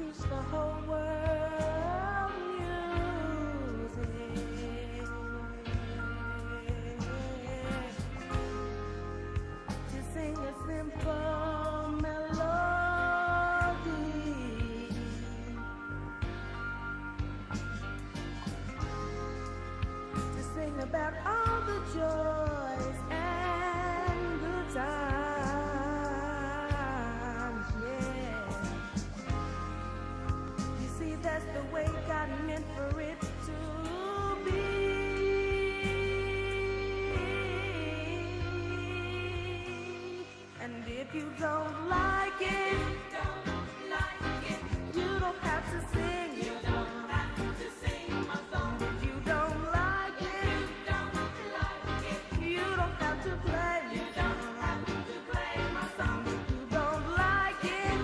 teach the whole world music. To sing a simple melody. To sing about all the joys and good times, yeah. You see, that's the way God meant for it to be. And if you don't like it, you don't have to sing. You don't have to sing my song. If you don't like it, you don't have to play. You don't have to play my song. If you don't like it,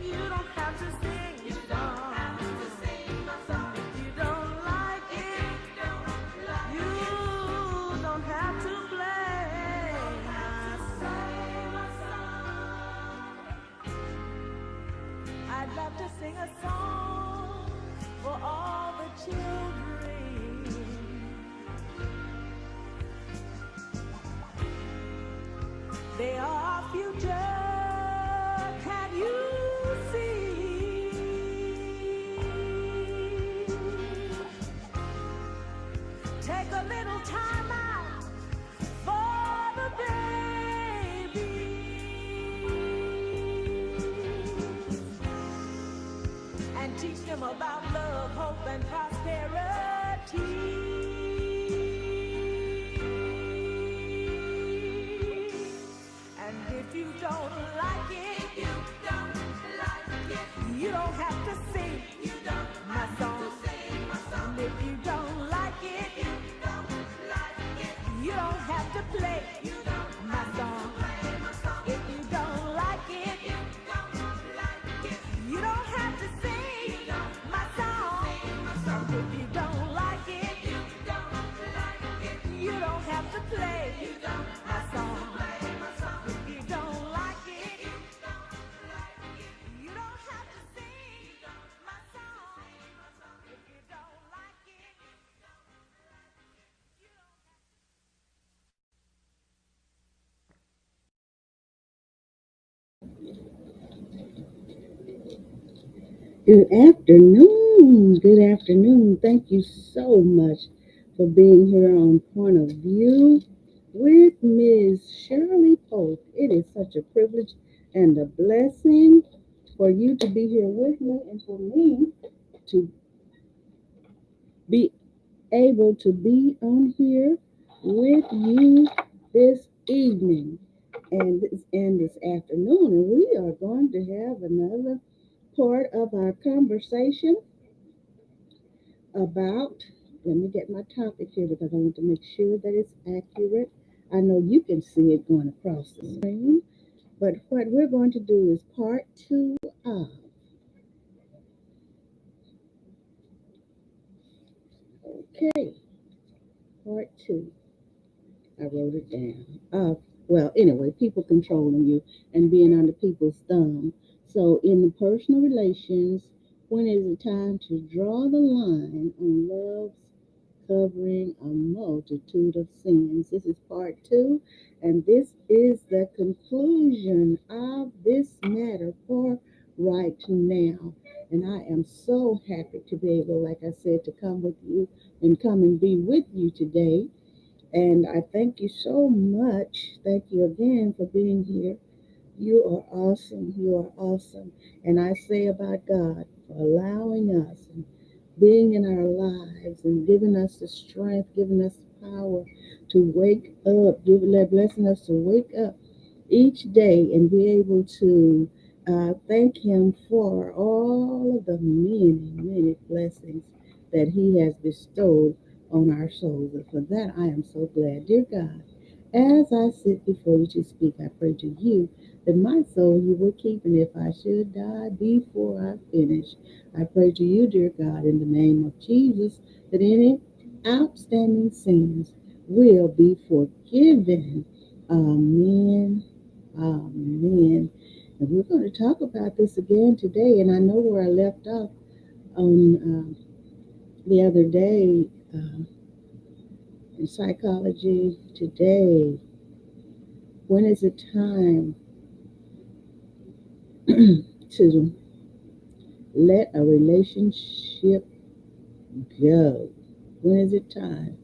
you don't have to sing. You don't have to sing my song. If you don't like it, you don't have to play my song. I'd love to sing a song for all the children. They are our future. Can you see? Take a little time out for the babies and teach them about love, hope, and prosperity. And if you don't like it, you don't have to sing my song. And if you don't like it, you don't have to play my song. If you don't like it, you don't have to sing my song. And if you don't like it, you don't have to play my song. If you don't like it, you don't have to sing my song. If you don't like it, you don't. Good afternoon. Good afternoon. Thank you so much for being here on Point of View with Ms. Shirley Polk. It is such a privilege and a blessing for you to be here with me and for me to be able to be on here with you this evening and this afternoon. And we are going to have another part of our conversation about, let me get my topic here because I want to make sure that it's accurate. I know you can see it going across the screen, but what we're going to do is part two of, okay, part two. I wrote it down. Well, anyway, people controlling you and being under people's thumb. So, in the personal relations, when is it time to draw the line on love's covering a multitude of sins? This is part two, and this is the conclusion of this matter for right now. And I am so happy to be able, like I said, to come with you and come and be with you today, and I thank you so much. Thank you again for being here. You are awesome. You are awesome. And I say about God for allowing us and being in our lives and giving us the strength, giving us the power to wake up, blessing us to wake up each day and be able to thank Him for all of the many, many blessings that He has bestowed on our souls. And for that, I am so glad. Dear God, as I sit before you to speak, I pray to you that my soul you will keep, and if I should die before I finish, I pray to you, dear God, in the name of Jesus, that any outstanding sins will be forgiven. Amen. Amen. And we're going to talk about this again today. And I know where I left off on the other day in psychology today. When is it time to let a relationship go? When is it time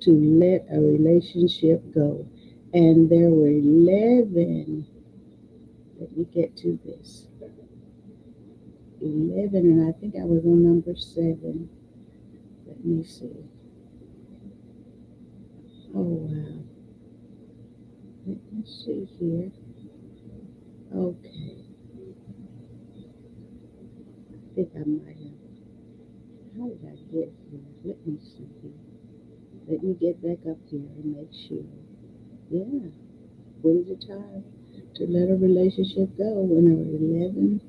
to let a relationship go? And there were 11, let me get to this, 11, and I think I was on number 7. Let me see. Oh, wow. Let me see here. Okay. I think I might have. How did I get here? Let me see here. Let me get back up here and make sure. Yeah. When is it time to let a relationship go? When there were 11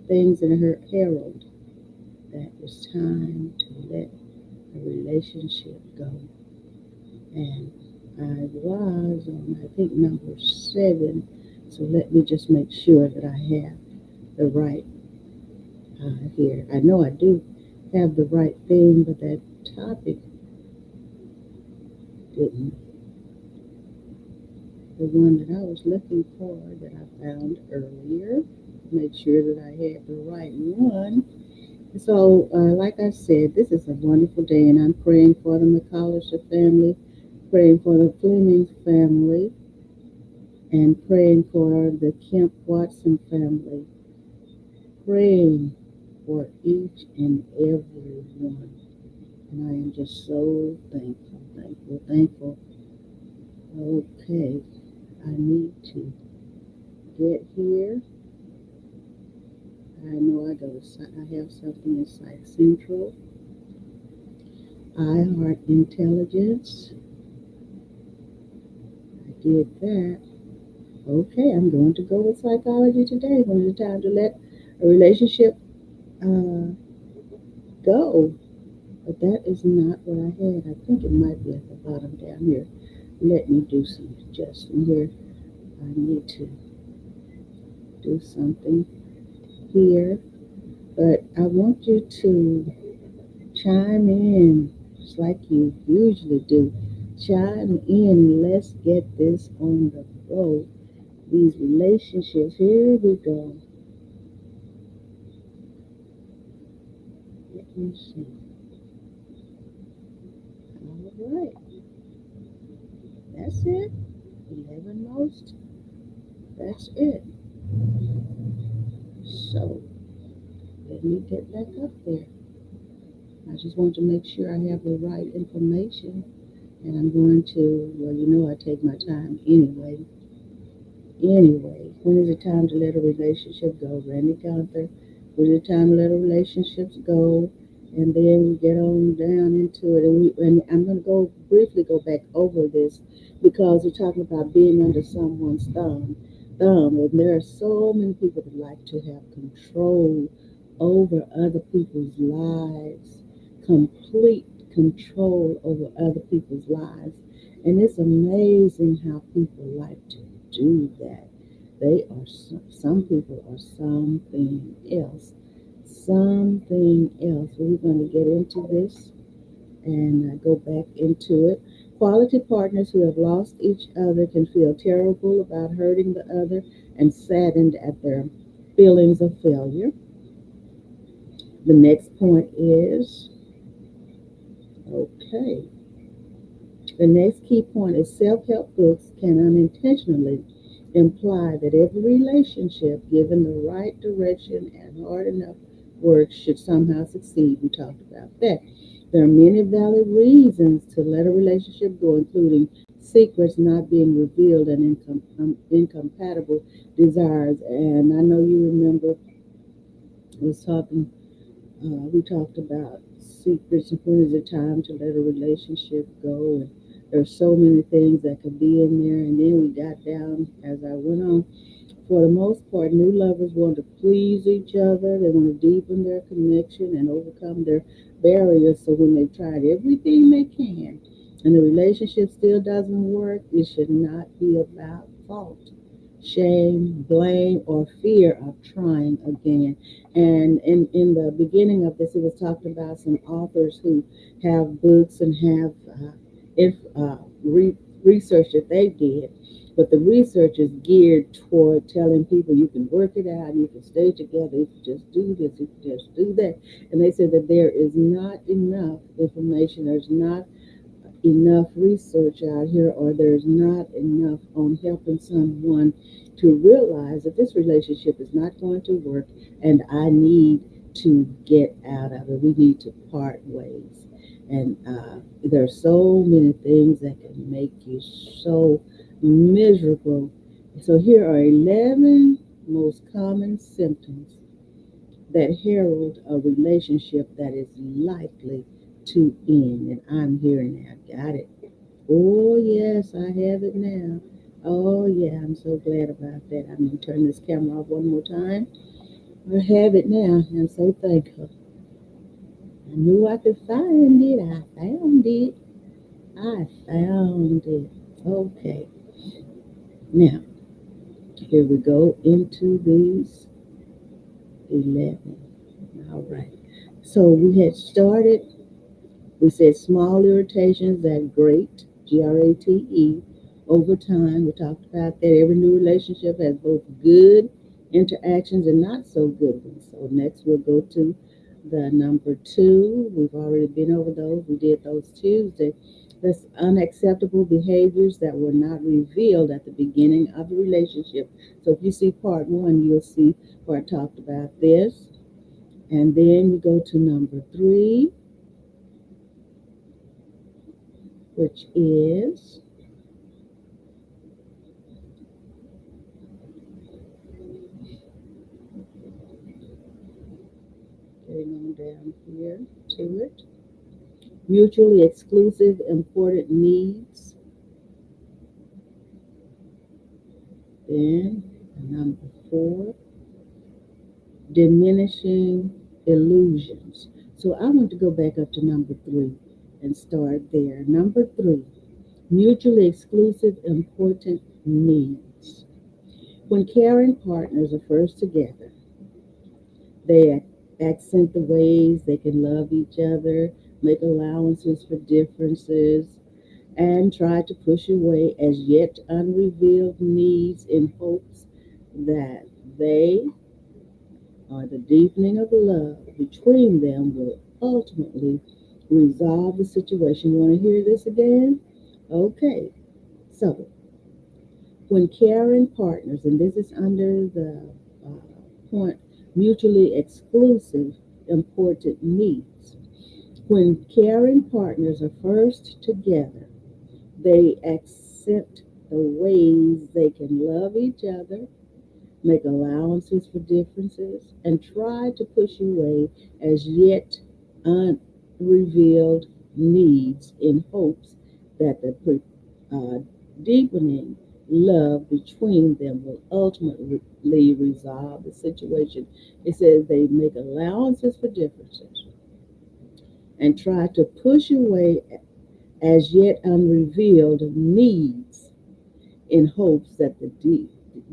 things in her herald that was time to let a relationship go. And I was on, I think, number 7. So let me just make sure that I have the right here. I know I do have the right thing, but that topic didn't. The one that I was looking for that I found earlier, make sure that I had the right one. So, like I said, this is a wonderful day, and I'm praying for the McCollister family, praying for the Fleming family, and praying for the Kemp Watson family, praying for each and every one. And I am just so thankful, thankful, thankful. Okay, I need to get here. I know I I have something in Site Central, iHeart Intelligence. I did that. Okay, I'm going to go with psychology today. When it's time to let a relationship uh, go. But that is not what I had. I think it might be at the bottom down here. Let me do some adjusting here. I need to do something here. But I want you to chime in just like you usually do. Chime in. Let's get this on the road. These relationships. Here we go. Let me see. All right. That's it. 11 most. That's it. So let me get back up there. I just want to make sure I have the right information. And I'm going to, well, you know, I take my time anyway. Anyway, when is it time to let a relationship go? Randy Gunther. When is it time to let a relationships go? And then we get on down into it. And I'm going to go briefly go back over this because we're talking about being under someone's And there are so many people that like to have control over other people's lives, complete control over other people's lives. And it's amazing how people like to do that. They are some people are something else. Something else. We're going to get into this and go back into it. Quality partners who have lost each other can feel terrible about hurting the other and saddened at their feelings of failure. The next point is okay. The next key point is self help books can unintentionally imply that every relationship, given the right direction and hard enough work, should somehow succeed. We talked about that. There are many valid reasons to let a relationship go, including secrets not being revealed and incompatible desires. And I know you remember I was talking we talked about secrets and when is it time to let a relationship go. And there's so many things that could be in there. And then we got down as I went on. For the most part, new lovers want to please each other. They want to deepen their connection and overcome their barriers. So when they've tried everything they can and the relationship still doesn't work, it should not be about fault. shame, blame, or fear of trying again. And in the beginning of this, it was talking about some authors who have books and have if, research that they did. But the research is geared toward telling people you can work it out, you can stay together, you can just do this, you can just do that. And they said that there is not enough information, there's not enough research out here, or there's not enough on helping someone to realize that this relationship is not going to work and I need to get out of it. We need to part ways. And there's so many things that can make you so miserable. So here are 11 most common symptoms that herald a relationship that is likely to end. And I'm here now. Got it. Oh, yes, I have it now. Oh, yeah, I'm so glad about that. I'm going to turn this camera off one more time. I have it now. I'm so thankful. I knew I could find it. I found it. I found it. Okay. Now, here we go into these 11. All right. So we had started. We said small irritations that grate, grate, over time. We talked about that every new relationship has both good interactions and not so good ones. So next we'll go to the number two. We've already been over those. We did those Tuesday. That's unacceptable behaviors that were not revealed at the beginning of the relationship. So if you see part one, you'll see where I talked about this. And then you go to number three, which is getting on down here to it. Mutually exclusive important needs. Then number four, diminishing illusions. So I want to go back up to number three and start there. Number three, mutually exclusive important needs. When caring partners are first together, they accent the ways they can love each other, make allowances for differences, and try to push away as yet unrevealed needs in hopes that they or the deepening of love between them will ultimately resolve the situation. You want to hear this again? Okay. So, when caring partners, and this is under the point mutually exclusive important needs, when caring partners are first together, they accept the ways they can love each other, make allowances for differences, and try to push away as yet unrevealed needs in hopes that the deepening love between them will ultimately resolve the situation. It says they make allowances for differences and try to push away as yet unrevealed needs in hopes that the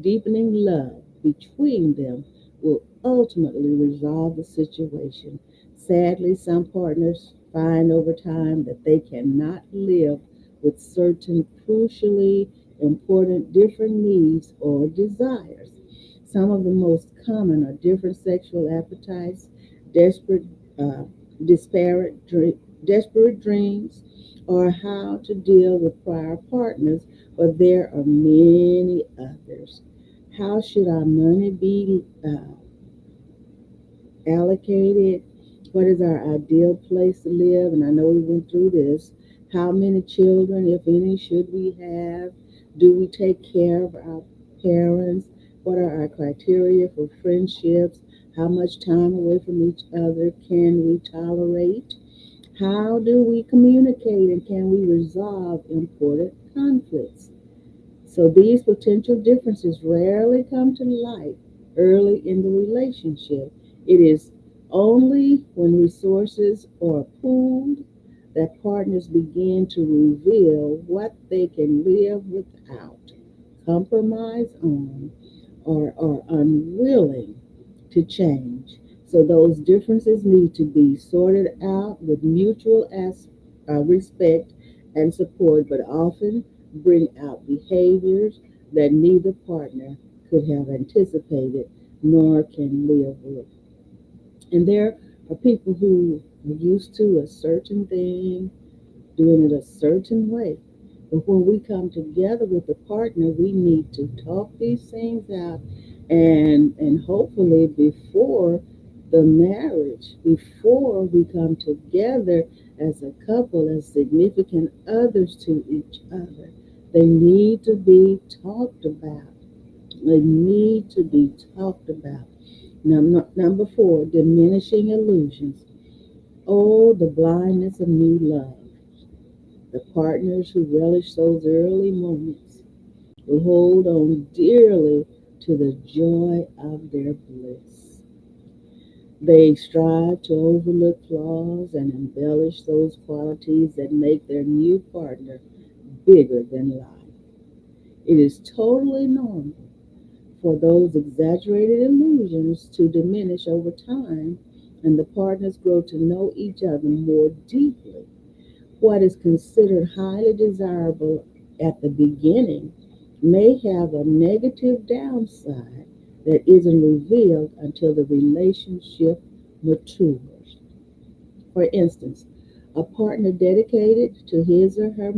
deepening love between them will ultimately resolve the situation. Sadly, some partners find over time that they cannot live with certain crucially important different needs or desires. Some of the most common are different sexual appetites, desperate, uh, disparate, desperate dreams, or how to deal with prior partners, but there are many others. How should our money be allocated? What is our ideal place to live? And I know we went through this. How many children, if any, should we have? Do we take care of our parents? What are our criteria for friendships? How much time away from each other can we tolerate? How do we communicate and can we resolve important conflicts? So these potential differences rarely come to light early in the relationship. It is only when resources are pooled that partners begin to reveal what they can live without. compromise on or are unwilling to change. So those differences need to be sorted out with mutual respect and support, but often bring out behaviors that neither partner could have anticipated nor can live with. And there are people who are used to a certain thing, doing it a certain way. But when we come together with a partner, we need to talk these things out and hopefully before the marriage, before we come together as a couple, as significant others to each other, they need to be talked about. They need to be talked about. Number four, diminishing illusions. Oh, the blindness of new love. The partners who relish those early moments will hold on dearly to the joy of their bliss. They strive to overlook flaws and embellish those qualities that make their new partner bigger than life. It is totally normal for those exaggerated illusions to diminish over time and the partners grow to know each other more deeply. What is considered highly desirable at the beginning may have a negative downside that isn't revealed until the relationship matures. For instance, a partner dedicated to his or her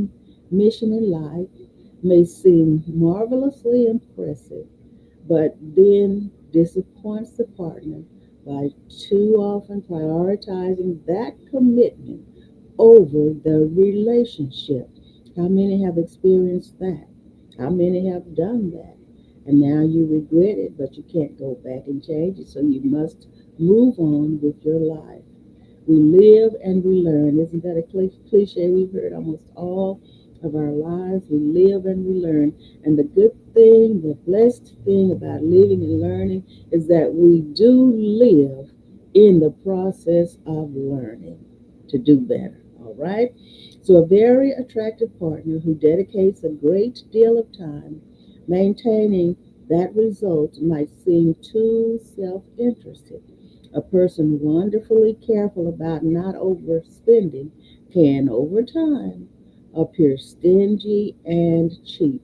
mission in life may seem marvelously impressive, but then disappoints the partner by too often prioritizing that commitment over the relationship. How many have experienced that? How many have done that? And now you regret it, but you can't go back and change it, so you must move on with your life. We live and we learn. Isn't that a cliche we've heard almost all of our lives? We live and we learn. And the good thing, the blessed thing about living and learning is that we do live in the process of learning to do better. All right? So, a very attractive partner who dedicates a great deal of time maintaining that result might seem too self interested. A person wonderfully careful about not overspending can, over time, appear stingy and cheap.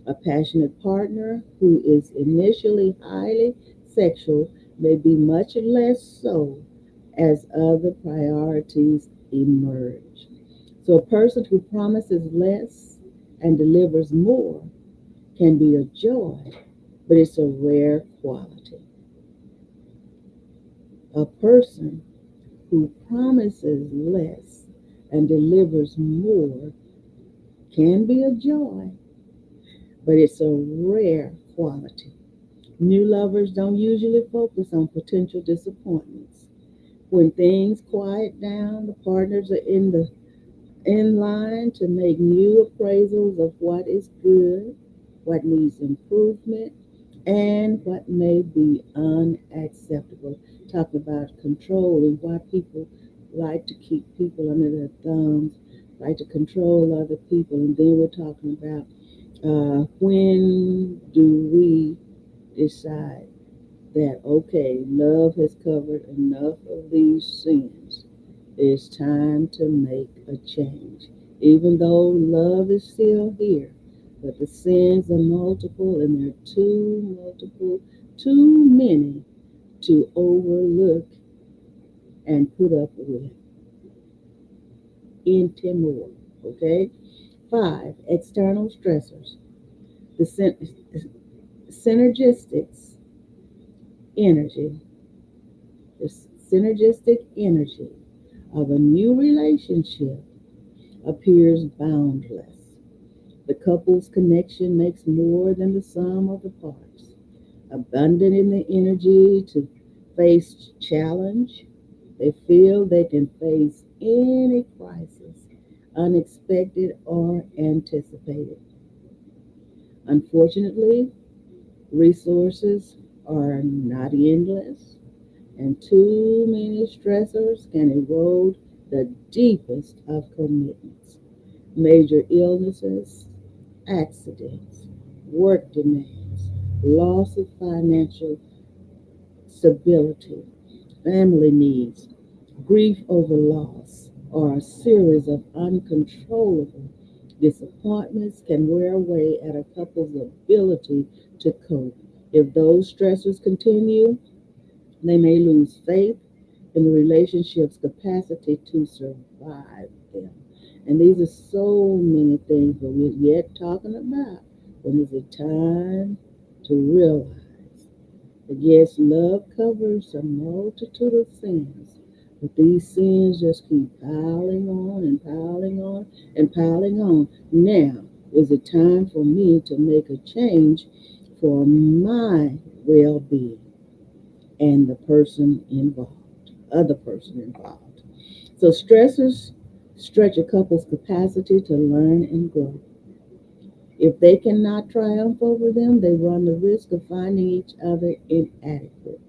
A passionate partner who is initially highly sexual may be much less so as other priorities emerge. So, a person who promises less and delivers more can be a joy, but it's a rare quality. A person who promises less and delivers more can be a joy, but it's a rare quality. New lovers don't usually focus on potential disappointments. When things quiet down, the partners are in line to make new appraisals of what is good, what needs improvement, and what may be unacceptable. Talking about controlling why people like to keep people under their thumbs, like to control other people, and then we're talking about when do we decide that okay, love has covered enough of these sins. It's time to make a change. Even though love is still here, but the sins are multiple and they're too multiple, too many to overlook and put up with. More. Okay? Five, external stressors. The synergistics energy, the synergistic energy of a new relationship appears boundless. The couple's connection makes more than the sum of the parts. Abundant in the energy to face challenge, they feel they can face any crisis, unexpected or anticipated. Unfortunately, resources are not endless, and too many stressors can erode the deepest of commitments. Major illnesses, accidents, work demands, loss of financial stability, family needs, grief over loss, or a series of uncontrollable disappointments can wear away at a couple's ability to cope. If those stressors continue, they may lose faith in the relationship's capacity to survive them. And these are so many things that we're yet talking about when is it time to realize that yes, love covers a multitude of sins, but these sins just keep piling on and piling on and piling on. Now is it time for me to make a change for my well being and the person involved, other person involved. So stressors stretch a couple's capacity to learn and grow. If they cannot triumph over them, they run the risk of finding each other inadequate.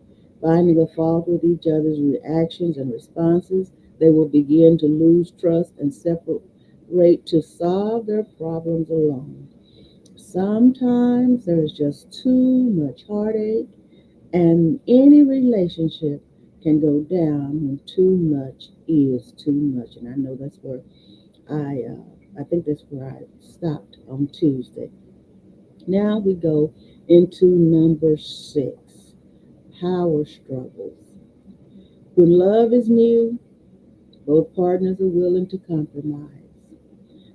Finding a fault with each other's reactions and responses, they will begin to lose trust and separate to solve their problems alone. Sometimes there's just too much heartache, and any relationship can go down when too much is too much. And I know that's where I think that's where I stopped on Tuesday. Now we go into number 6, power struggles. When love is new, both partners are willing to compromise.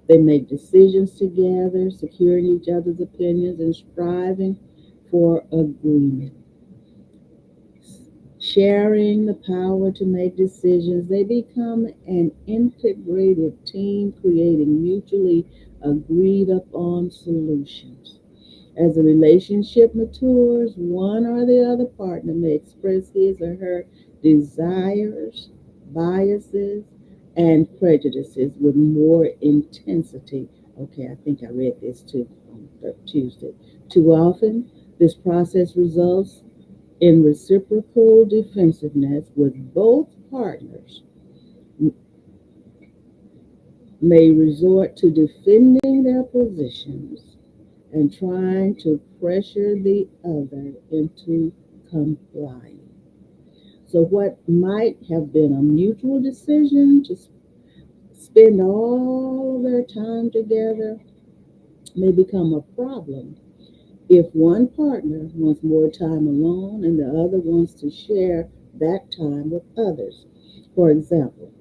They make decisions together, securing each other's opinions and striving for agreement. Sharing the power to make decisions, they become an integrated team, creating mutually agreed upon solutions. As a relationship matures, one or the other partner may express his or her desires, biases, and prejudices with more intensity. Okay, I think I read this too on Tuesday. Too often, this process results in reciprocal defensiveness with both partners may resort to defending their positions and trying to pressure the other into complying. So, what might have been a mutual decision to spend all of their time together may become a problem if one partner wants more time alone and the other wants to share that time with others. For example,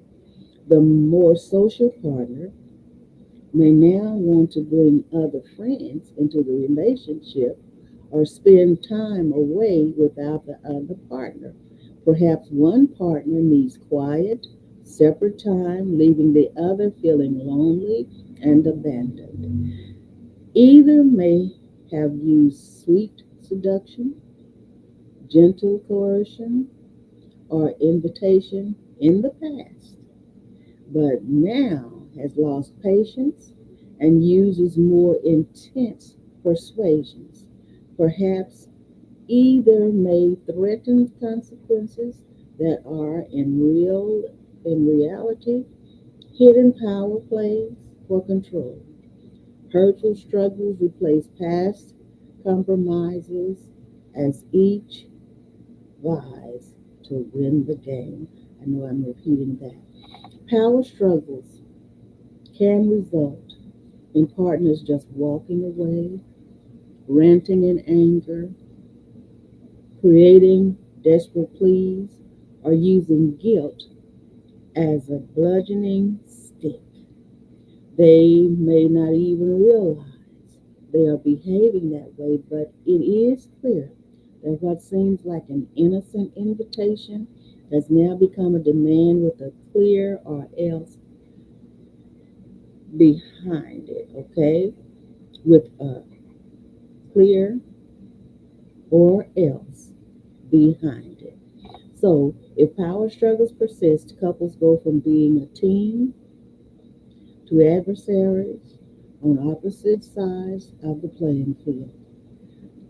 the more social partner may now want to bring other friends into the relationship or spend time away without the other partner. Perhaps one partner needs quiet, separate time, leaving the other feeling lonely and abandoned. Either may have used sweet seduction, gentle coercion, or invitation in the past, but now has lost patience and uses more intense persuasions. Perhaps either may threaten consequences that are in reality hidden power plays for control. Hurtful struggles replace past compromises as each vies to win the game. I know I'm repeating that. Power struggles can result in partners just walking away, ranting in anger, creating desperate pleas, or using guilt as a bludgeoning stick. They may not even realize they are behaving that way, but it is clear that what seems like an innocent invitation has now become a demand with a clear or else behind it, okay? With a clear or else behind it. So, if power struggles persist, couples go from being a team to adversaries on opposite sides of the playing field.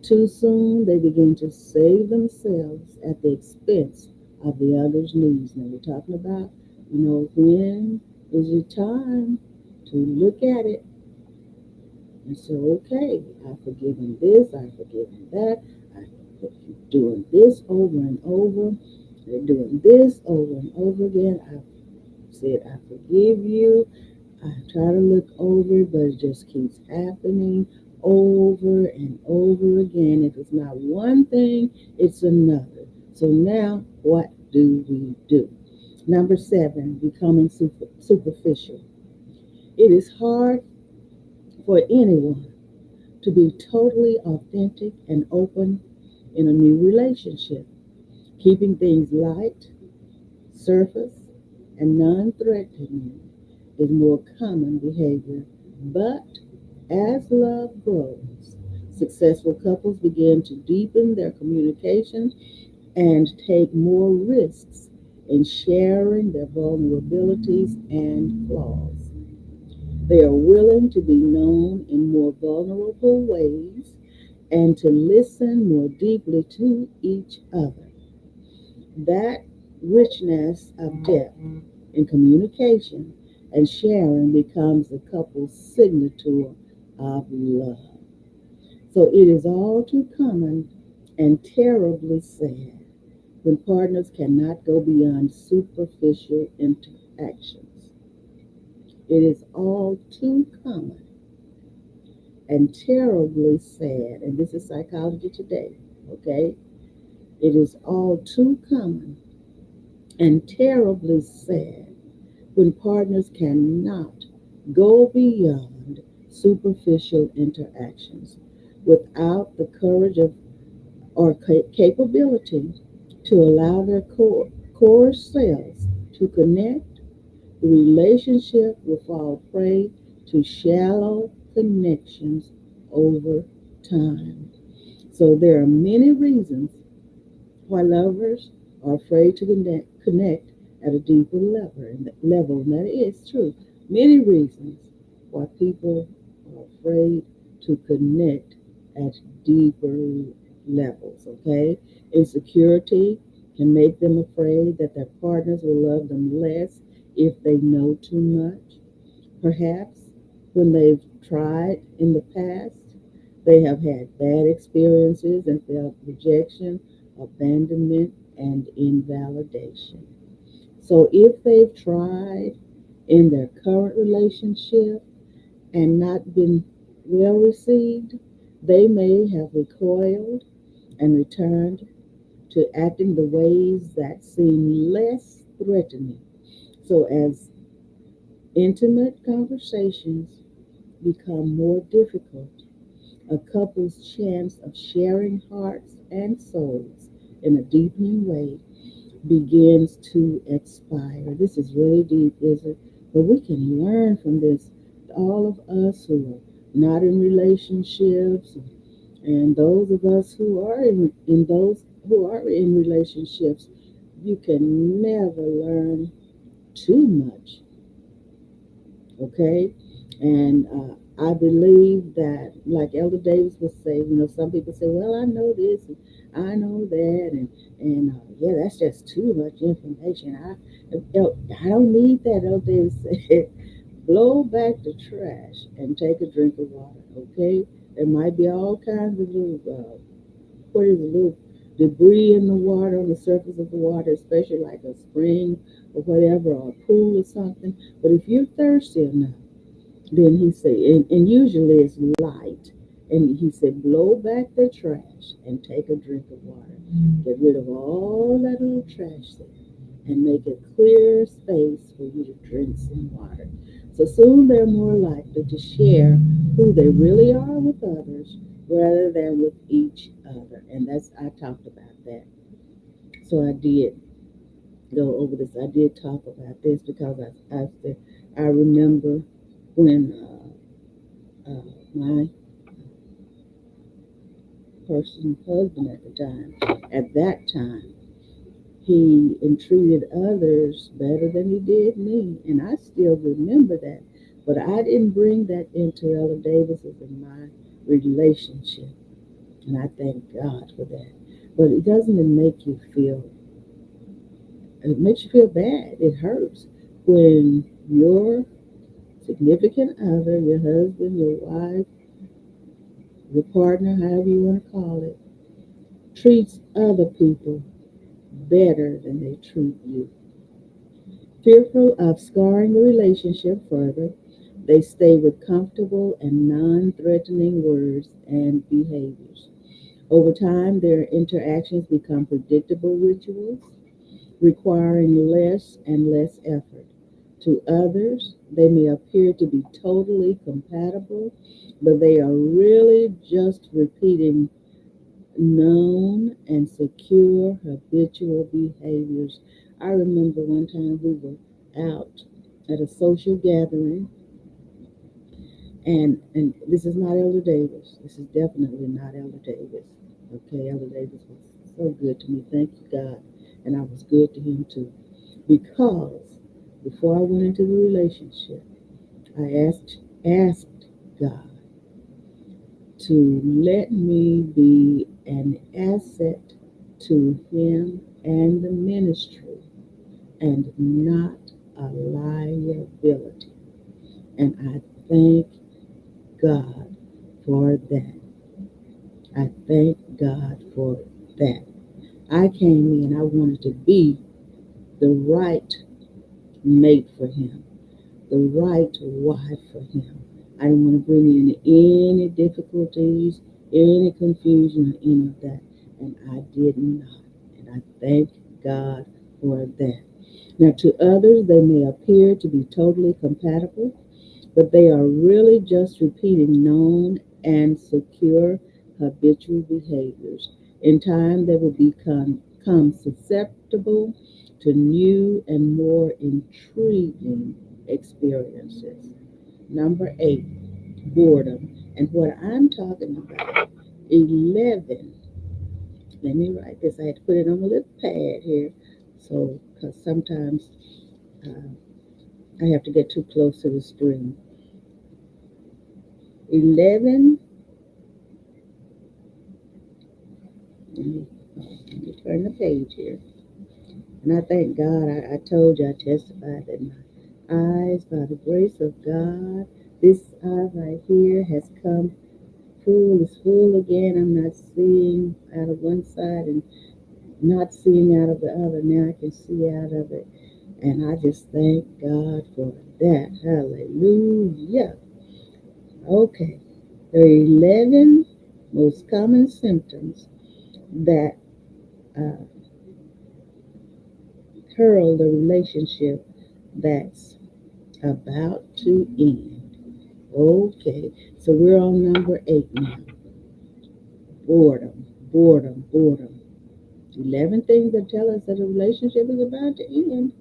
Too soon, they begin to save themselves at the expense of the other's needs. Now, we're talking about, when is it time to look at it? And so, okay, I've forgiven this, I've forgiven that, I'm doing this over and over, they're doing this over and over again. I've said, I forgive you. I try to look over it, but it just keeps happening over and over again. If it's not one thing, it's another. So now, what do we do? Number seven, becoming superficial. It is hard for anyone to be totally authentic and open in a new relationship. Keeping things light, surface, and non threatening is more common behavior. But as love grows, successful couples begin to deepen their communication and take more risks in sharing their vulnerabilities and flaws. They are willing to be known in more vulnerable ways and to listen more deeply to each other. That richness of depth in communication and sharing becomes the couple's signature of love. So it is all too common and terribly sad when partners cannot go beyond superficial interactions. It is all too common and terribly sad, and this is psychology today, okay? It is all too common and terribly sad when partners cannot go beyond superficial interactions without the courage of or capability to allow their core selves to connect. The relationship will fall prey to shallow connections over time. So there are many reasons why lovers are afraid to connect at a deeper level, and that is true. Many reasons why people are afraid to connect at deeper levels, okay? Insecurity can make them afraid that their partners will love them less if they know too much. Perhaps when they've tried in the past, they have had bad experiences and felt rejection, abandonment, and invalidation. So if they've tried in their current relationship and not been well received, they may have recoiled and returned to acting the ways that seem less threatening. So as intimate conversations become more difficult, a couple's chance of sharing hearts and souls in a deepening way begins to expire. This is really deep, is it? But we can learn from this. All of us who are not in relationships, and those of us who are in those who are in relationships, you can never learn too much, okay? And I believe that, like Elder Davis would say, some people say, well, I know this, and I know that, and yeah, that's just too much information. I don't need that, Elder Davis said. Blow back the trash and take a drink of water, okay? There might be all kinds of little debris in the water, on the surface of the water, especially like a spring or whatever, or a pool or something. But if you're thirsty enough, then he said, and usually it's light. And he said, blow back the trash and take a drink of water. Get rid of all that little trash there and make a clear space for you to drink some water. So soon they're more likely to share who they really are with others rather than with each other. And I talked about that. So I did go over this. I did talk about this because I remember when my person's husband at that time, he entreated others better than he did me. And I still remember that. But I didn't bring that into Ella Davis's and my relationship. And I thank God for that. But it makes you feel bad. It hurts when your significant other, your husband, your wife, your partner, however you want to call it, treats other people better than they treat you. Fearful of scarring the relationship further, they stay with comfortable and non threatening words and behaviors. Over time, their interactions become predictable rituals, requiring less and less effort. To others, they may appear to be totally compatible, but they are really just repeating known and secure habitual behaviors. I remember one time we were out at a social gathering, and this is not Elder Davis. This is definitely not Elder Davis. Okay, Elder Davis was so good to me. Thank you, God. And I was good to him too. Because before I went into the relationship, I asked God to let me be an asset to him and the ministry and not a liability. And I thank God for that. I thank God for that. I came in, I wanted to be the right mate for him, the right wife for him. I didn't want to bring in any difficulties, any confusion, or any of that. And I did not. And I thank God for that. Now, to others, they may appear to be totally compatible, but they are really just repeating known and secure habitual behaviors. In time, they will become susceptible to new and more intriguing experiences. Number 8, boredom. And what I'm talking about, 11, let me write this. I had to put it on a little pad here. So, because sometimes uh, I have to get too close to the screen. 11, let me turn the page here. And I thank God, I told you, I testified that my eyes, by the grace of God, this eye right here has come full, is full again. I'm not seeing out of one side and not seeing out of the other. Now I can see out of it. And I just thank God for that. Hallelujah. Okay. There are 11 most common symptoms that uh, herald the relationship that's about to end. Okay, so we're on number 8 now. Boredom, boredom, boredom. 11 things that tell us that a relationship is about to end.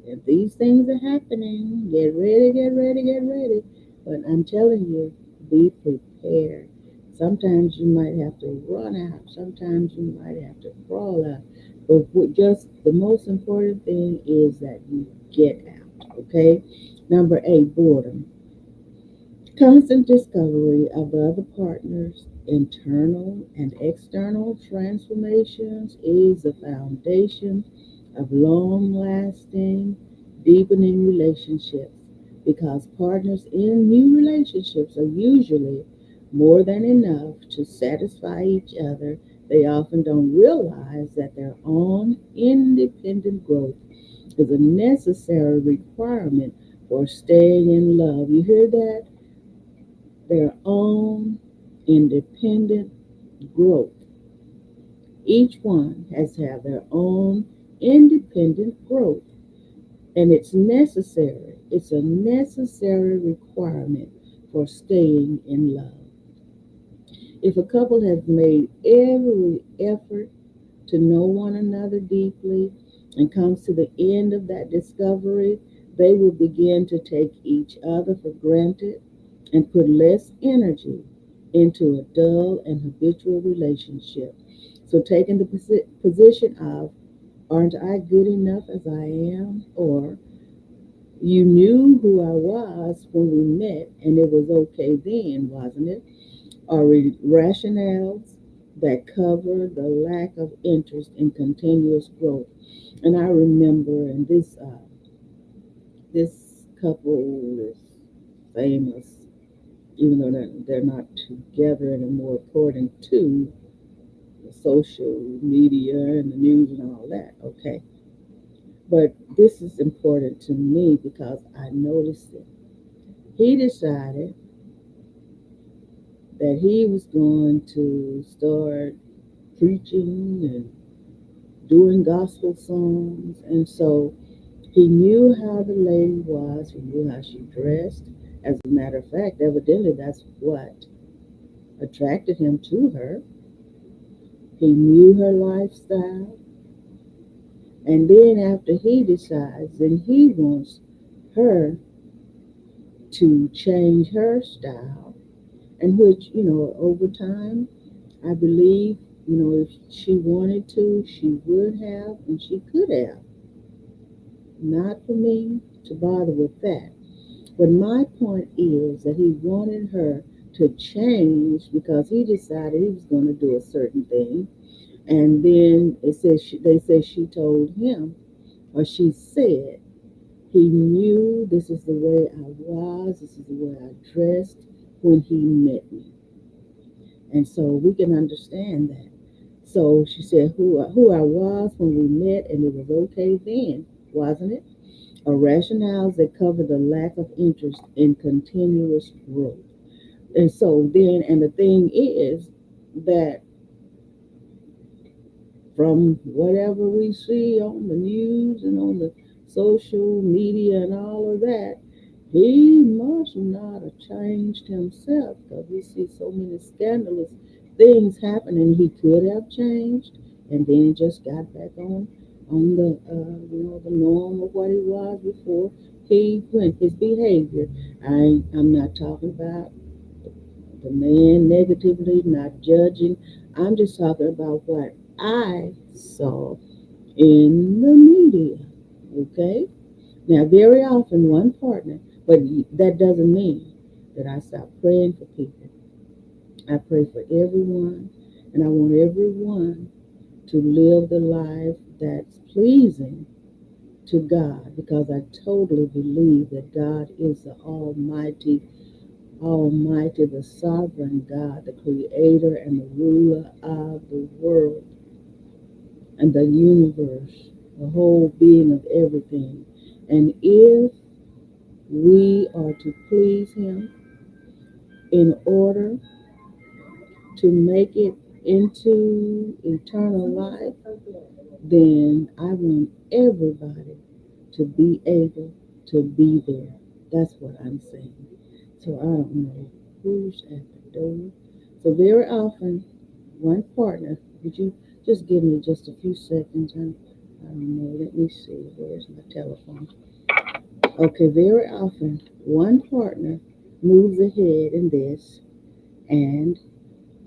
If these things are happening, get ready, get ready, get ready. But I'm telling you, be prepared. Sometimes you might have to run out. Sometimes you might have to crawl out. But just the most important thing is that you get out. Okay. Number 8, boredom. Constant discovery of the other partner's internal and external transformations is the foundation of long lasting, deepening relationships because partners in new relationships are usually more than enough to satisfy each other. They often don't realize that their own independent growth is a necessary requirement for staying in love. You hear that? Their own independent growth. Each one has to have their own independent growth, and it's necessary. It's a necessary requirement for staying in love. If a couple has made every effort to know one another deeply and comes to the end of that discovery, they will begin to take each other for granted and put less energy into a dull and habitual relationship. So, taking the position of, aren't I good enough as I am? Or, you knew who I was when we met and it was okay then, wasn't it? Are rationales that cover the lack of interest in continuous growth. And I remember, and this couple is famous. even though they're not together anymore, according to the social media and the news and all that. Okay, but this is important to me because I noticed it. He decided that he was going to start preaching and doing gospel songs, and so he knew how the lady was. He knew how she dressed. As a matter of fact, evidently that's what attracted him to her. He knew her lifestyle. And then after he decides, then he wants her to change her style, and which, over time, I believe, if she wanted to, she would have and she could have. Not for me to bother with that. But my point is that he wanted her to change because he decided he was going to do a certain thing. And then they say she told him, or she said, he knew this is the way I was, this is the way I dressed when he met me. And so we can understand that. So she said who I was when we met, and it was okay then, wasn't it? A rationale that covered the lack of interest in continuous growth. And so then, and the thing is that from whatever we see on the news and on the social media and all of that, he must not have changed himself because we see so many scandalous things happening. He could have changed and then just got back on the the norm of what he was before he went his behavior. I'm not talking about the man negatively, not judging. I'm just talking about what I saw in the media. Okay? Now, very often one partner, but that doesn't mean that I stop praying for people. I pray for everyone, and I want everyone to live the life that's pleasing to God because I totally believe that God is the Almighty, the sovereign God, the creator and the ruler of the world and the universe, the whole being of everything. And if we are to please Him in order to make it into eternal life, then I want everybody to be able to be there. That's what I'm saying. So I don't know who's at the door. So very often, one partner, would you just give me just a few seconds? I don't know. Let me see. Where's my telephone? Okay, very often, one partner moves ahead in this and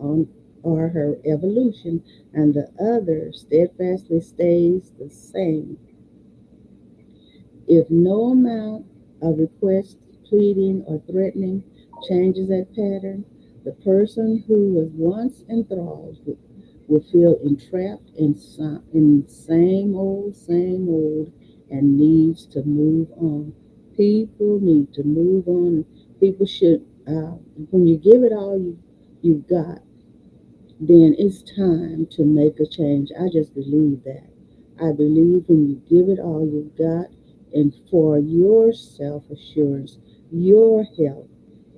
on or her evolution, and the other steadfastly stays the same. If no amount of request, pleading, or threatening changes that pattern, the person who was once enthralled will feel entrapped in same old, and needs to move on. People need to move on. People should, when you give it all you've got, then it's time to make a change. I just believe that. I believe when you give it all you've got, and for your self assurance, your health,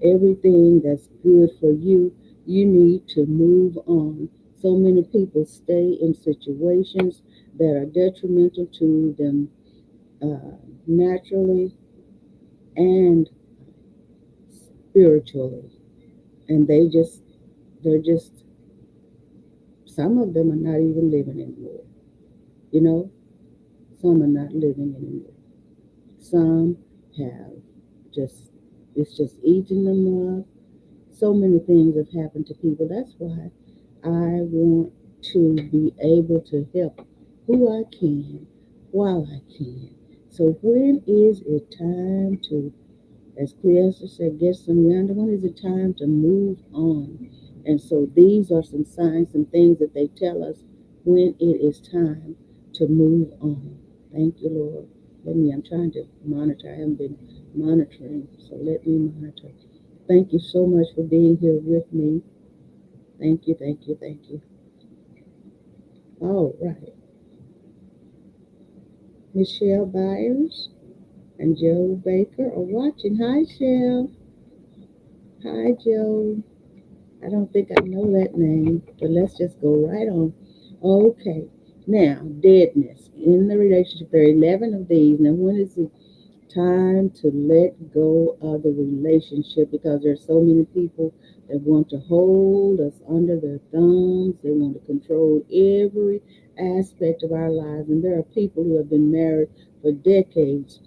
everything that's good for you, you need to move on. So many people stay in situations that are detrimental to them naturally and spiritually. And they're just, some of them are not even living anymore. You know, some are not living anymore. Some have just, it's just eating them up. So many things have happened to people. That's why I want to be able to help who I can while I can. So when is it time to, as Cleosa said, get some yonder? When is it time to move on? And so these are some signs, some things that they tell us when it is time to move on. Thank you, Lord. I'm trying to monitor. I haven't been monitoring, so let me monitor. Thank you so much for being here with me. Thank you, thank you, thank you. All right. Michelle Byers and Joe Baker are watching. Hi, Shell. Hi, Joe. I don't think I know that name, but let's just go right on. Okay. Now, deadness in the relationship. There are 11 of these. Now, when is it time to let go of the relationship? Because there's so many people that want to hold us under their thumbs. They want to control every aspect of our lives. And there are people who have been married for decades,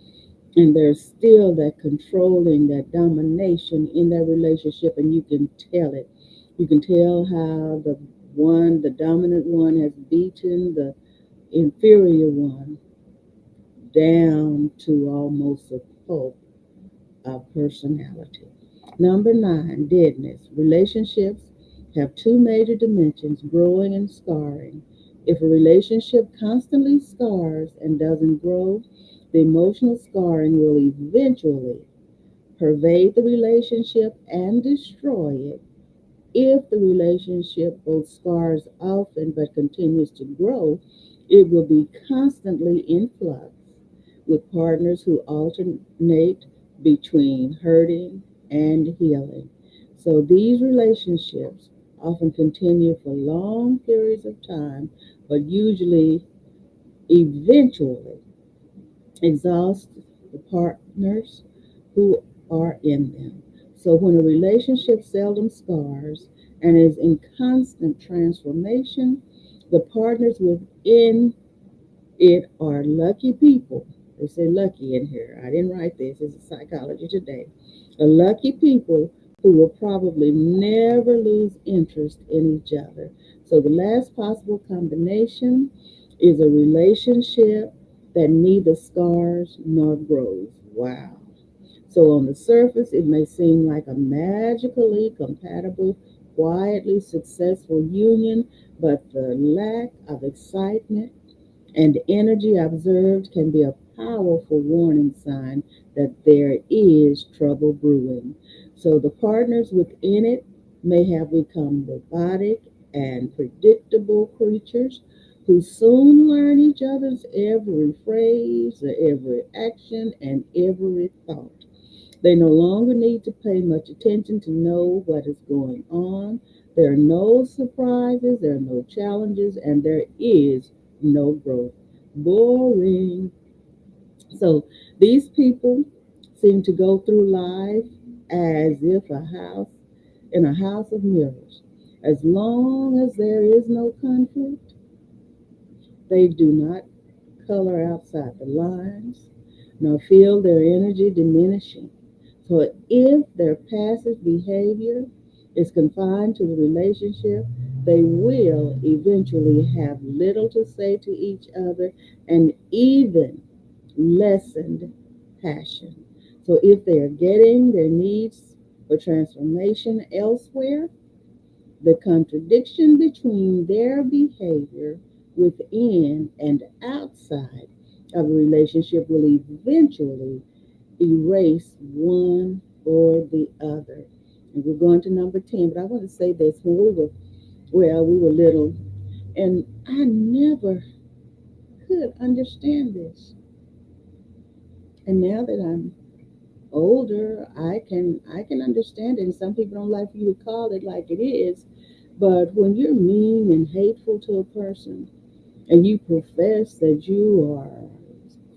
and there's still that controlling, that domination in that relationship, and you can tell it. You can tell how the dominant one has beaten the inferior one down to almost a pulp of personality. Number nine, deadness. Relationships have two major dimensions: growing and scarring. If a relationship constantly scars and doesn't grow, the emotional scarring will eventually pervade the relationship and destroy it. If the relationship both scars often but continues to grow, it will be constantly in flux, with partners who alternate between hurting and healing. So these relationships often continue for long periods of time, but usually eventually exhaust the partners who are in them. So when a relationship seldom scars and is in constant transformation, the partners within it are lucky people. They say lucky in here. I didn't write this. This is psychology today. A lucky people who will probably never lose interest in each other. So the last possible combination is a relationship that neither scars nor grows. Wow. So on the surface, it may seem like a magically compatible, quietly successful union, but the lack of excitement and energy observed can be a powerful warning sign that there is trouble brewing. So the partners within it may have become robotic and predictable creatures who soon learn each other's every phrase, every action, and every thought. They no longer need to pay much attention to know what is going on. There are no surprises, there are no challenges, and there is no growth. Boring. So these people seem to go through life as if a house of mirrors. As long as there is no conflict, they do not color outside the lines, nor feel their energy diminishing. So if their passive behavior is confined to the relationship, they will eventually have little to say to each other and even lessened passion. So if they are getting their needs for transformation elsewhere, the contradiction between their behavior within and outside of a relationship will eventually erase one or the other. And we're going to number 10, but I want to say this. We were little, and I never could understand this. And now that I'm older, I can understand it. And some people don't like for you to call it like it is. But when you're mean and hateful to a person, and you profess that you are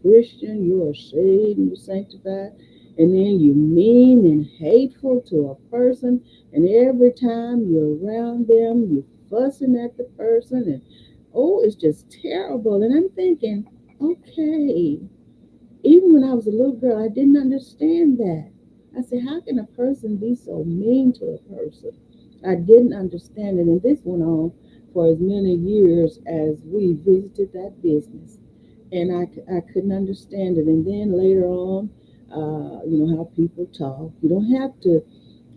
Christian, you are saved, and you're sanctified, and then you mean and hateful to a person, and every time you're around them, you're fussing at the person, and oh, it's just terrible. And I'm thinking, okay, even when I was a little girl, I didn't understand that. I said, how can a person be so mean to a person? I didn't understand it. And this went on for as many years as we visited that business. And I couldn't understand it. And then later on, how people talk. You don't have to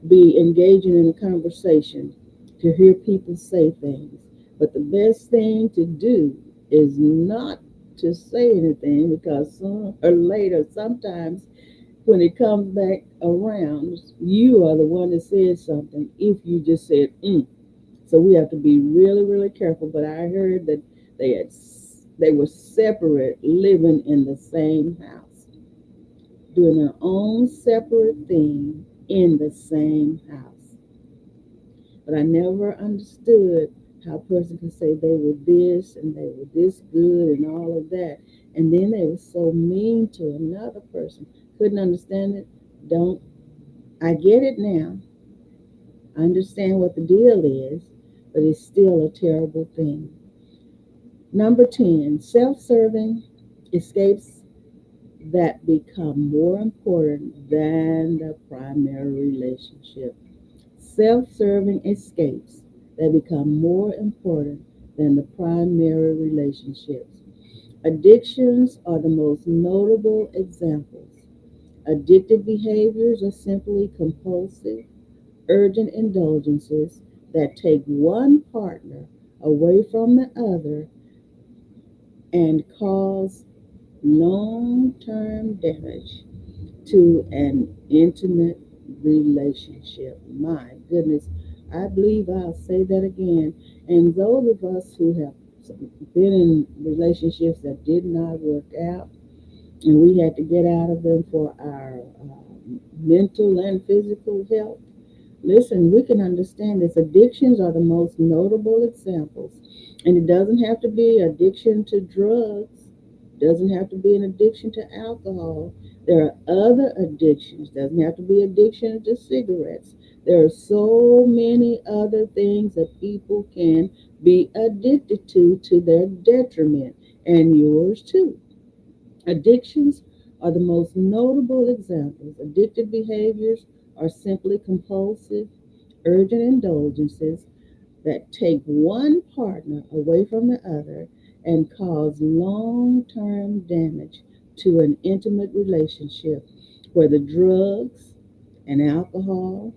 be engaging in a conversation to hear people say things. But the best thing to do is not to say anything, because sooner or later, sometimes when it comes back around, you are the one that said something if you just said, mm. So we have to be really, really careful. But I heard that they had they were separate, living in the same house, doing their own separate thing in the same house. But I never understood how a person could say they were this and they were this good and all of that. And then they were so mean to another person. Couldn't understand it. Don't I get it now. I understand what the deal is, but it's still a terrible thing. Number 10, self serving escapes that become more important than the primary relationship. Self serving escapes that become more important than the primary relationships. Addictions are the most notable examples. Addictive behaviors are simply compulsive, urgent indulgences that take one partner away from the other and cause long term damage to an intimate relationship. My goodness, I believe I'll say that again. And those of us who have been in relationships that did not work out, and we had to get out of them for our mental and physical health. Listen, we can understand this. Addictions are the most notable examples. And it doesn't have to be addiction to drugs, doesn't have to be an addiction to alcohol. There are other addictions. Doesn't have to be addiction to cigarettes. There are so many other things that people can be addicted to their detriment, and yours too. Addictions are the most notable examples. Addictive behaviors are simply compulsive, urgent indulgences that take one partner away from the other and cause long term damage to an intimate relationship, whether drugs and alcohol,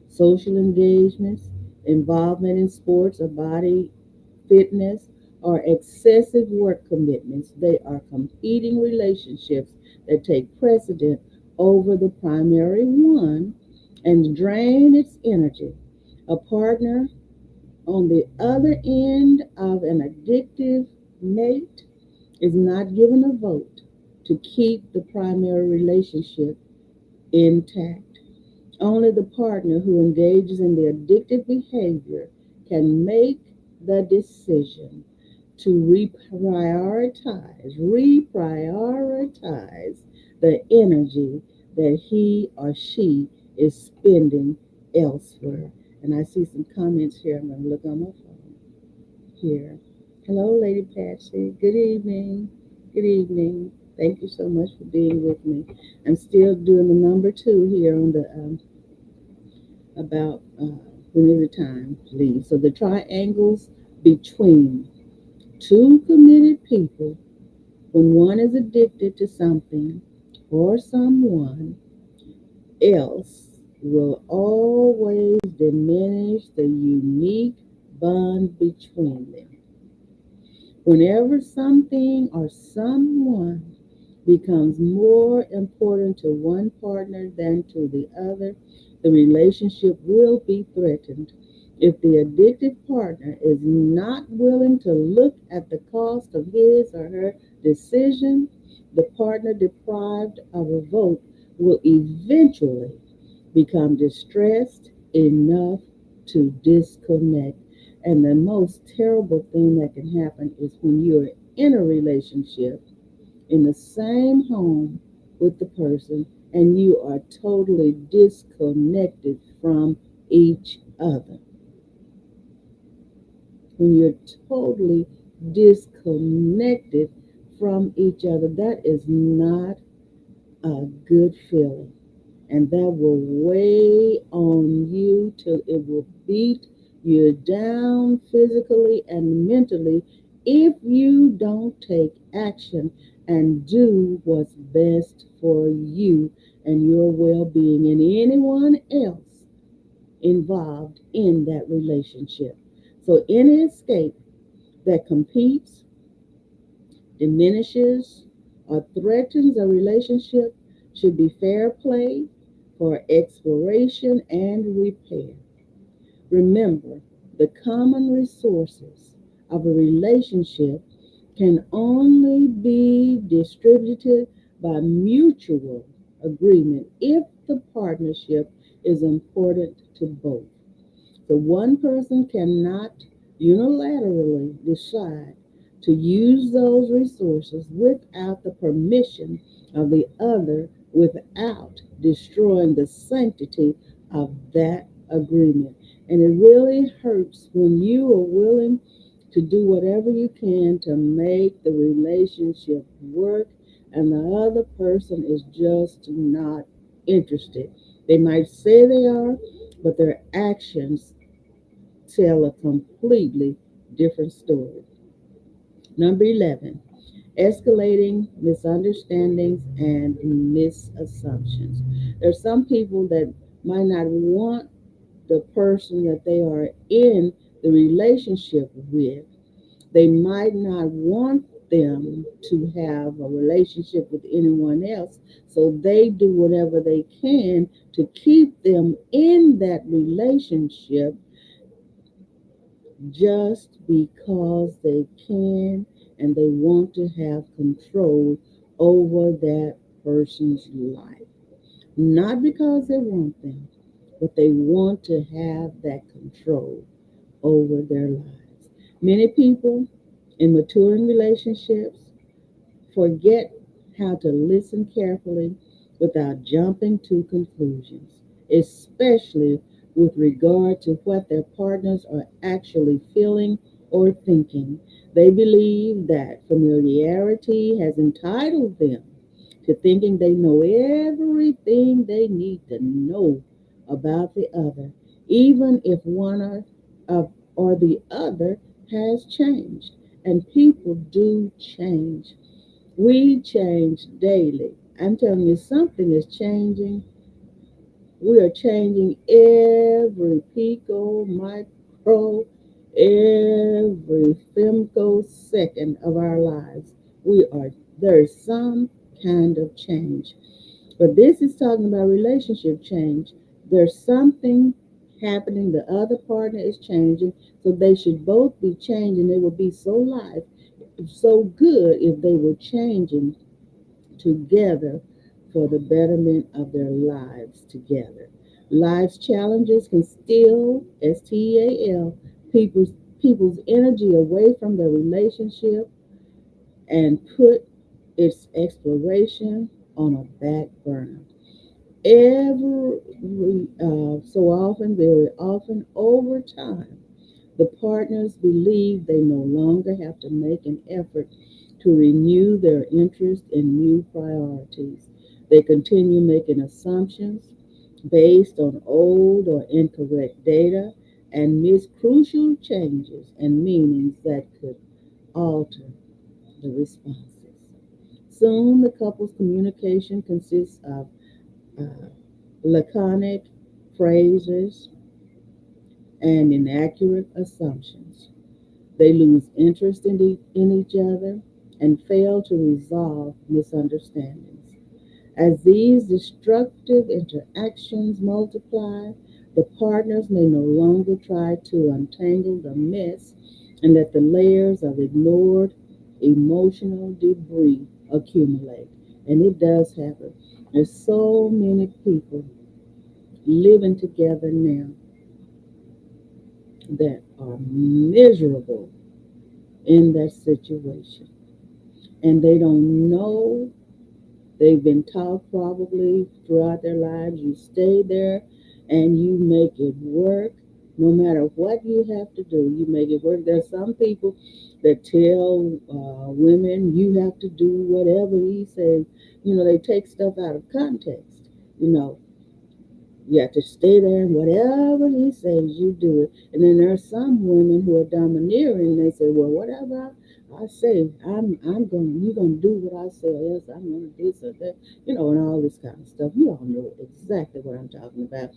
social engagements, involvement in sports or body fitness, or excessive work commitments. They are competing relationships that take precedent over the primary one and drain its energy. A partner on the other end of an addictive mate is not given a vote to keep the primary relationship intact. Only the partner who engages in the addictive behavior can make the decision to reprioritize the energy that he or she is spending elsewhere. And I see some comments here. I'm going to look on my phone here. Hello, Lady Patsy. Good evening. Good evening. Thank you so much for being with me. I'm still doing the number two here on the about when is the time, please. So the triangles between two committed people when one is addicted to something or someone else will always diminish the unique bond between them. Whenever something or someone becomes more important to one partner than to the other, the relationship will be threatened. If the addicted partner is not willing to look at the cost of his or her decision, the partner deprived of a vote will eventually become distressed enough to disconnect. And the most terrible thing that can happen is when you're in a relationship in the same home with the person and you are totally disconnected from each other. When you're totally disconnected from each other, that is not a good feeling. And that will weigh on you till it will beat you down physically and mentally if you don't take action and do what's best for you and your well being and anyone else involved in that relationship. So, any escape that competes, diminishes, or threatens a relationship should be fair play for exploration and repair. Remember, the common resources of a relationship can only be distributed by mutual agreement if the partnership is important to both. The one person cannot unilaterally decide to use those resources without the permission of the other, without destroying the sanctity of that agreement. And it really hurts when you are willing to do whatever you can to make the relationship work and the other person is just not interested. They might say they are, but their actions tell a completely different story. Number 11, escalating misunderstandings and misassumptions. There's some people that might not want the person that they are in the relationship with. They might not want them to have a relationship with anyone else, so they do whatever they can to keep them in that relationship just because they can and they want to have control over that person's life. Not because they want them, but they want to have that control over their lives. Many people in maturing relationships forget how to listen carefully without jumping to conclusions, especially with regard to what their partners are actually feeling or thinking. They believe that familiarity has entitled them to thinking they know everything they need to know about the other, even if or the other has changed. And people do change. We change daily. I'm telling you, something is changing. We are changing every pico, micro, every femtosecond of our lives. There's some kind of change. But this is talking about relationship change. There's something happening, the other partner is changing, so they should both be changing. They would be so good if they were changing together for the betterment of their lives together. Life's challenges can steal, STEAL, people's energy away from their relationship and put its exploration on a back burner. Very often, over time, the partners believe they no longer have to make an effort to renew their interest in new priorities. They continue making assumptions based on old or incorrect data and miss crucial changes and meanings that could alter the responses. Soon, the couple's communication consists of uh, laconic phrases and inaccurate assumptions. They lose interest in each other and fail to resolve misunderstandings. As these destructive interactions multiply, the partners may no longer try to untangle the mess and let the layers of ignored emotional debris accumulate. And it does happen. There's so many people living together now that are miserable in that situation. And they don't know. They've been taught probably throughout their lives, you stay there and you make it work. No matter what you have to do, you make it work. There's some people that tell women, you have to do whatever he says. They take stuff out of context. You know, you have to stay there and whatever he says, you do it. And then there are some women who are domineering. They say, well, whatever I say, you're gonna do what I say, or else I'm gonna do so that, and all this kind of stuff. You all know exactly what I'm talking about.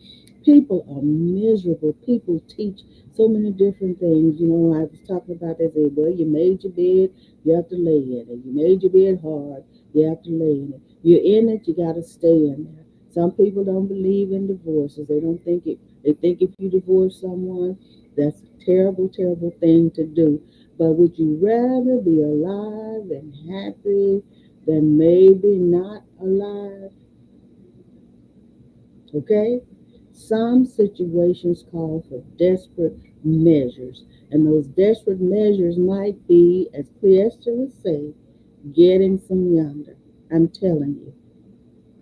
People are miserable. People teach so many different things. I was talking about that. They say, well, you made your bed, you have to lay in it. You made your bed hard, you have to lay in it. You're in it, you got to stay in there. Some people don't believe in divorces. They don't think it. They think if you divorce someone, that's a terrible, terrible thing to do. But would you rather be alive and happy than maybe not alive? Okay? Some situations call for desperate measures, and those desperate measures might be, as Cleester would say, getting some yonder. I'm telling you,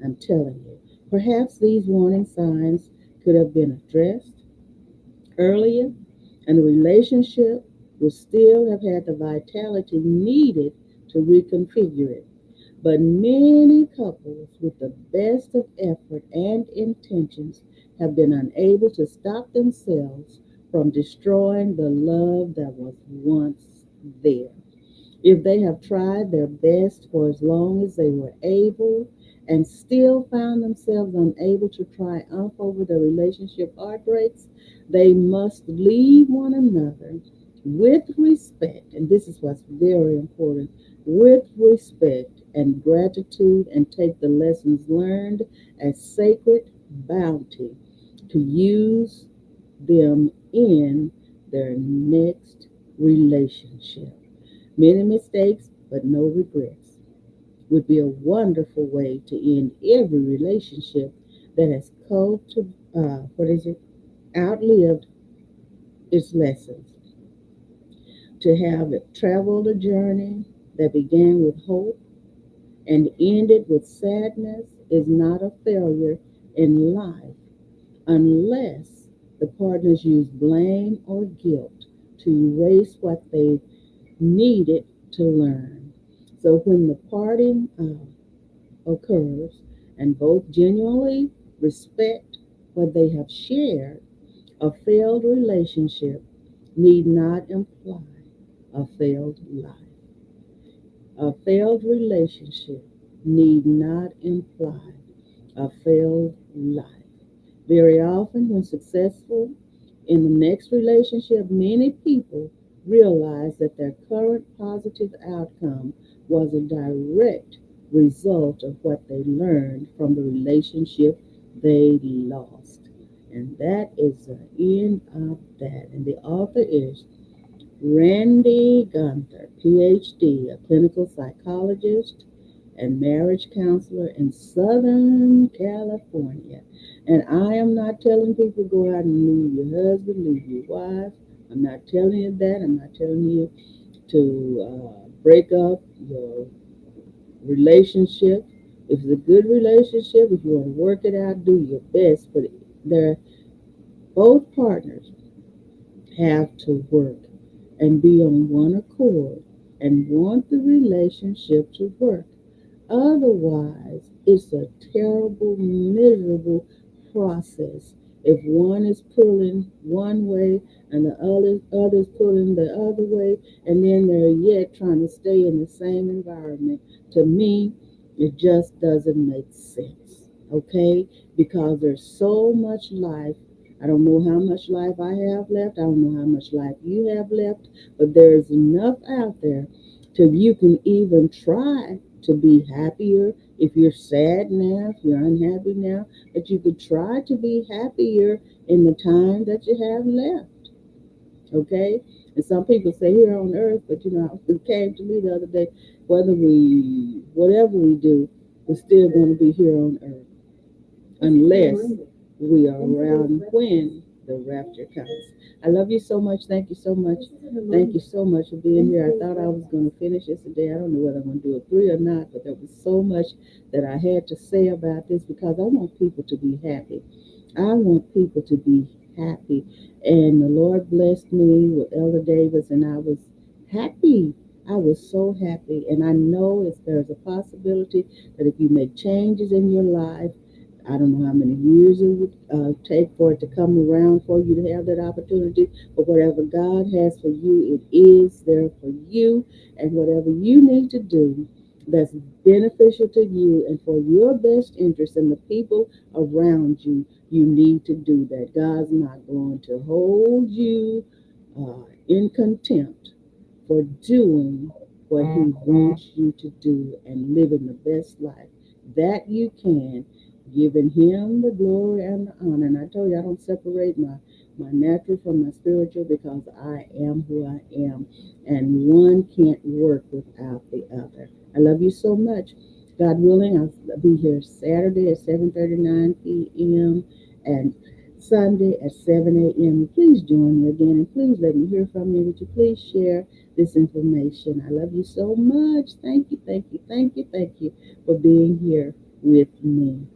I'm telling you. Perhaps these warning signs could have been addressed earlier, and the relationship would still have had the vitality needed to reconfigure it. But many couples, with the best of effort and intentions, have been unable to stop themselves from destroying the love that was once there. If they have tried their best for as long as they were able and still found themselves unable to triumph over the relationship heartbreaks, they must leave one another with respect, and this is what's very important, with respect and gratitude, and take the lessons learned as sacred bounty to use them in their next relationship. Many mistakes, but no regrets would be a wonderful way to end every relationship that has outlived its lessons. To have it traveled a journey that began with hope and ended with sadness is not a failure in life unless the partners use blame or guilt to erase what they needed to learn. So when the parting occurs and both genuinely respect what they have shared, a failed relationship need not imply a failed life. A failed relationship need not imply a failed life. Very often, when successful in the next relationship, many people realize that their current positive outcome was a direct result of what they learned from the relationship they lost. And that is the end of that. And the author is Randy Gunther, PhD, a clinical psychologist and marriage counselor in Southern California. And I am not telling people go out and leave your husband, leave your wife. I'm not telling you that. I'm not telling you to break up your relationship. If it's a good relationship, if you want to work it out, do your best. But they're both partners have to work and be on one accord and want the relationship to work. Otherwise, it's a terrible, miserable process. If one is pulling one way and the other's pulling the other way, and then they're yet trying to stay in the same environment, to me, it just doesn't make sense. Okay? Because there's so much life. I don't know how much life I have left. I don't know how much life you have left, but there's enough out there till you can even try to be happier. If you're sad now, if you're unhappy now, that you could try to be happier in the time that you have left. Okay? And some people say here on earth, but it came to me the other day, whatever we do, we're still going to be here on earth unless we are around when the rapture comes. I love you so much. Thank you so much. Thank you so much for being here. I thought I was going to finish this today. I don't know whether I'm going to do a three or not, but there was so much that I had to say about this because I want people to be happy. I want people to be happy. And the Lord blessed me with Elder Davis, and I was happy. I was so happy. And I know if there's a possibility that if you make changes in your life, I don't know how many years it would take for it to come around for you to have that opportunity. But whatever God has for you, it is there for you. And whatever you need to do that's beneficial to you and for your best interest and the people around you, you need to do that. God's not going to hold you in contempt for doing what He wants you to do and living the best life that you can, giving him the glory and the honor. And I told you I don't separate my natural from my spiritual because I am who I am. And one can't work without the other. I love you so much. God willing, I'll be here Saturday at 7:39 p.m. and Sunday at 7 a.m. Please join me again and please let me hear from you. Would you please share this information? I love you so much. Thank you, thank you, thank you, thank you for being here with me.